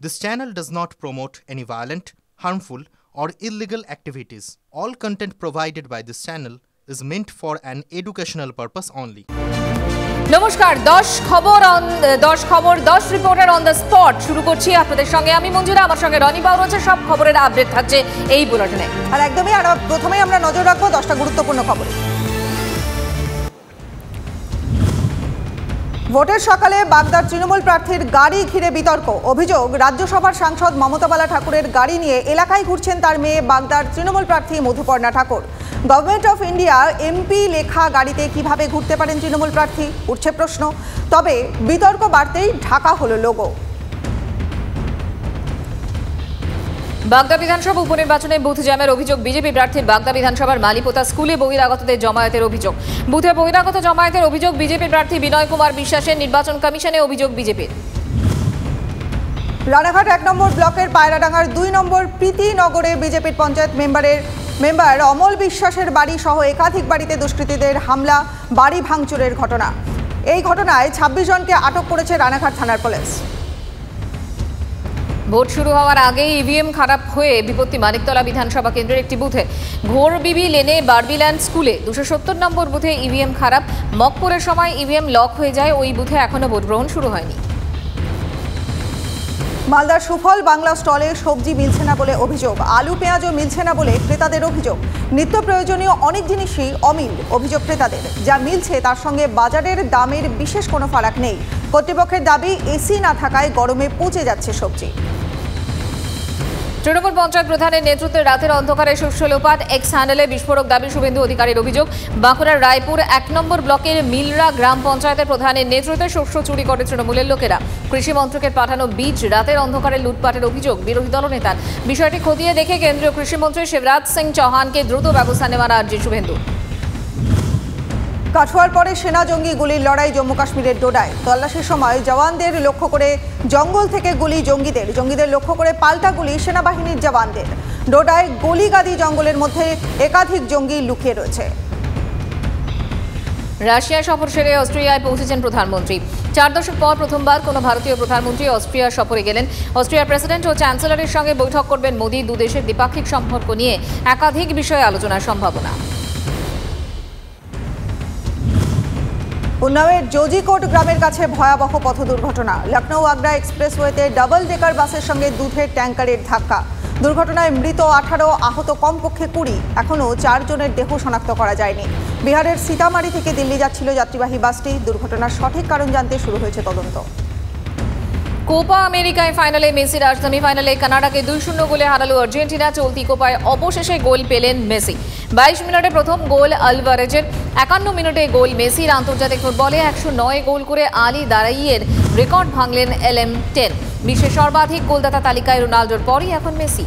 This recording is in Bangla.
This channel does not promote any violent, harmful, or illegal activities. All content provided by this channel is meant for an educational purpose only. নমস্কার 10 খবর 10 রিপোর্টার অন দ্য স্পট শুরু করছি আপনাদের সঙ্গে আমি মঞ্জুরা আমার সঙ্গে রনি বাউ রয়েছে সব খবরের আপডেট থাকছে এই বুলেটিনে আর একদমই আর প্রথমেই আমরা নজর রাখবো 10টা গুরুত্বপূর্ণ খবরে ভোটের সকালে বাগদার তৃণমূল প্রার্থীর গাড়ি ঘিরে বিতর্ক অভিযোগ রাজ্যসভার সাংসদ মমতা বালা ঠাকুরের গাড়ি নিয়ে এলাকায় ঘুরছেন তার মেয়ে বাগদার তৃণমূল প্রার্থী মধুপর্ণা ঠাকুর গভর্নমেন্ট অফ ইন্ডিয়া এমপি লেখা গাড়িতে কিভাবে ঘুরতে পারেন তৃণমূল প্রার্থী উঠছে প্রশ্ন তবে বিতর্ক বাড়তেই ঢাকা হলো লোগো বাগদা বিধানসভা উপনির্বাচনে বুথ জ্যামের অভিযোগ বিজেপি প্রার্থীর বাগদা বিধানসভার মালিপোতা স্কুলে বহিরাগতদের জমায়েতের অভিযোগ বুথে বহিরাগত জমায়েতের অভিযোগ বিজেপি প্রার্থী বিনয় কুমার বিশ্বাসের নির্বাচন কমিশনে অভিযোগ বিজেপির রানাঘাট 1 নম্বর ব্লকের পায়রাডাঙ্গার 2 নম্বর প্রীতিনগরে বিজেপির পঞ্চায়েত মেম্বার অমল বিশ্বাসের বাড়ি সহ একাধিক বাড়িতে দুষ্কৃতীদের হামলা বাড়ি ভাঙচুরের ঘটনা এই ঘটনায় 26 জনকে আটক করেছে রানাঘাট থানার পুলিশ ভোট শুরু হওয়ার আগেই ইভিএম খারাপ হয়ে বিপত্তি মানিকতলা বিধানসভা কেন্দ্রের একটি বুথে ঘোর বিবি লেনে বারবিল্যান্ড স্কুলে 270 নম্বর বুথে ইভিএম খারাপ মকপুরের সময় ইভিএম লক হয়ে যায় ওই বুথে এখনো ভোট গ্রহণ শুরু হয়নি মালদার সুফল বাংলা স্টলে সবজি মিলছে না বলে অভিযোগ আলু পেঁয়াজও মিলছে না বলে ক্রেতাদের অভিযোগ নিত্য প্রয়োজনীয় অনেক জিনিসই অমিল অভিযোগ ক্রেতাদের যা মিলছে তার সঙ্গে বাজারের দামের বিশেষ কোনো ফারাক নেই কর্তৃপক্ষের দাবি এসি না থাকায় গরমে পচে যাচ্ছে সবজি তৃণমূল পঞ্চায়েত প্রধানের নেতৃত্বে রাতের অন্ধকারে শস্য লোপাট এক্স হ্যান্ডেলে বিস্ফোরক দাবি শুভেন্দু অধিকারীর অভিযোগ বাঁকুড়ার রায়পুর 1 নম্বর ব্লকের মিলরা গ্রাম পঞ্চায়েতের প্রধানের নেতৃত্বে শস্য চুরি করে তৃণমূলের লোকেরা কৃষি মন্ত্রকের পাঠানো বীজ রাতের অন্ধকারে লুটপাটের অভিযোগ বিরোধী দলনেতার বিষয়টি খতিয়ে দেখে কেন্দ্রীয় কৃষিমন্ত্রী শিবরাজ সিং চৌহানকে দ্রুত ব্যবস্থা নেওয়ার আর্জি শুভেন্দু কাঠুয়ার পরে সেনা জঙ্গি গুলির লড়াই জম্মু কাশ্মীরের ডোডায় তল্লাশির সময় জওয়ানদের লক্ষ্য করে জঙ্গল থেকে গুলি জঙ্গিদের লক্ষ্য করে পাল্টা গুলি সেনাবাহিনীর জওয়ানদের ডোডায় গলিগাদি জঙ্গলের মধ্যে একাধিক জঙ্গি লুকিয়ে রয়েছে রাশিয়া সফর সেরে অস্ট্রিয়ায় পৌঁছেছেন প্রধানমন্ত্রী 4 দশক পর প্রথমবার কোনো ভারতীয় প্রধানমন্ত্রী অস্ট্রিয়া সফরে গেলেন অস্ট্রিয়ার প্রেসিডেন্ট ও চ্যান্সেলরের সঙ্গে বৈঠক করবেন মোদি দু দেশের দ্বিপাক্ষিক সম্পর্ক নিয়ে একাধিক বিষয়ে আলোচনার সম্ভাবনা উন্নাওয়ের জোজিকোট গ্রামের কাছে ভয়াবহ পথ দুর্ঘটনা লখনৌ আগ্রা এক্সপ্রেসওয়েতে ডাবল ডেকার বাসের সঙ্গে দুধের ট্যাঙ্কারের ধাক্কা দুর্ঘটনায় মৃত 18 আহত কমপক্ষে 20 এখনও 4 জনের দেহ শনাক্ত করা যায়নি বিহারের সীতামারি থেকে দিল্লি যাচ্ছিল যাত্রীবাহী বাসটি দুর্ঘটনার সঠিক কারণ জানতে শুরু হয়েছে তদন্ত কোপা আমেরিকায় ফাইনালে মেসির আর সেমিফাইনালে কানাডাকে 2-0 গোলে হারালো আর্জেন্টিনা চলতি কোপায় অবশেষে গোল পেলেন মেসি 22 মিনিটে প্রথম গোল আলভারেজের 51 মিনিটে গোল মেসির আন্তর্জাতিক ফুটবলে 109 গোল করে আলী দারাইয়ের রেকর্ড ভাঙলেন LM10 বিশ্বের সর্বাধিক গোলদাতা তালিকায় রোনাল্ডোর পরই এখন মেসি